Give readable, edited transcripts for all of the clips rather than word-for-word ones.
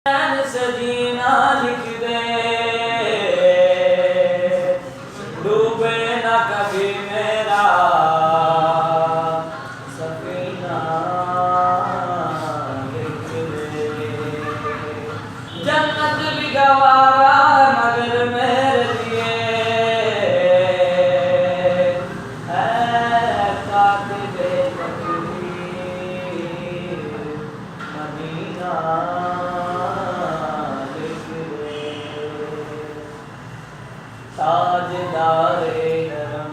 सजीना लिख दे, डूबे ना कभी मेरा सफीना लिख दे। जन्नत भी गवारा मगर मेरे लिए है कातिबे तकदीर मदीना। ताजदारे हरम,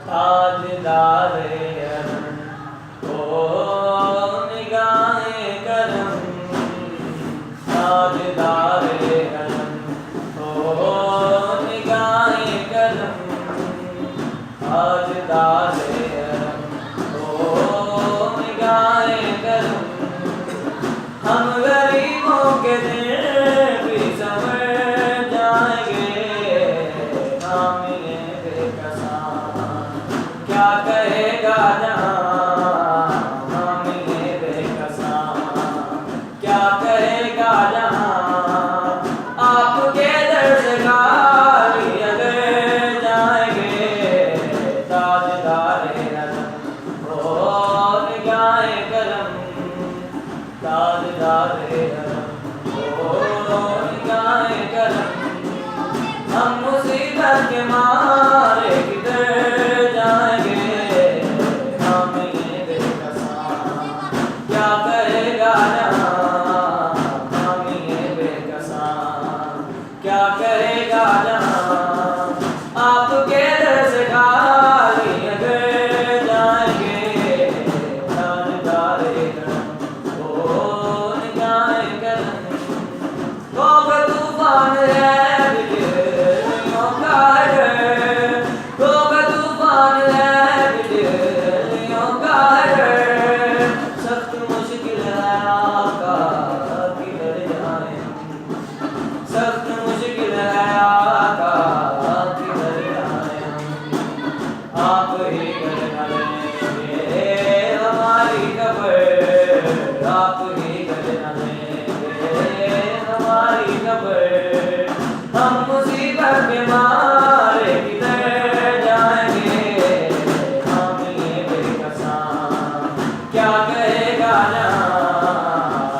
ताजदारे हरम, ओ निगाहे करम, ताजदारे हरम, ओ निगाहे करम, ताजदारे हरम, ओ निगाहे करम। हम गरीबों के दिल भी समझ क्या कहेगा जहां मामिले बेकसा, क्या कहेगा जहां आपके दर से गाली अगर जाएंगे। ताजदारे हरम, ओ निगाहे करम, ताजदारे हरम, ओ निगाहे करम। हम मुसीबत के मारे किधर क्या कहेगा जहां आपके दर से गाली अगर जाएंगे। ताजदारे करम, ओ निगाहे करम। खौफ तूफान है बिजलियों का डर, खौफ तूफान है बिजलियों का डर। सख्त मुश्किल है आका किधर जाए, सख्त मुश्किल है आका किधर जाए। आप ही घर न लेंगे हमारी खबर, आप ही घर न लेंगे हमारी खबर। हम मुसीबत के मारे किधर जाएंगे। मामिले बेकसा, क्या कहेगा जहां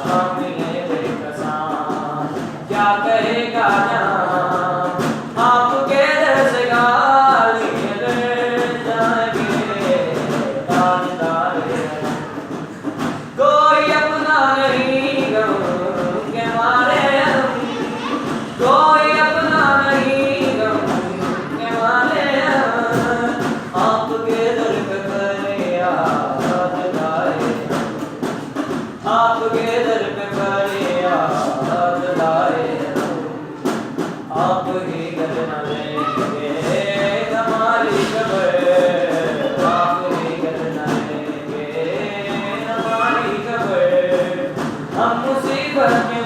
मामिले बेकसा, क्या कहेगा जहां आपके दर से गाली अगर जाएंगे। ताजदारे हरम, कोई अपना नहीं गम के मारे हम, कोई अपना नहीं गम के मारे हम। आपके दर पे फरियाद लाए, आपके दर पे फरियाद लाए। आप ही घर न लेंगे हमारी खबर, आप ही घर न लेंगे हमारी खबर। हम मुसीबत में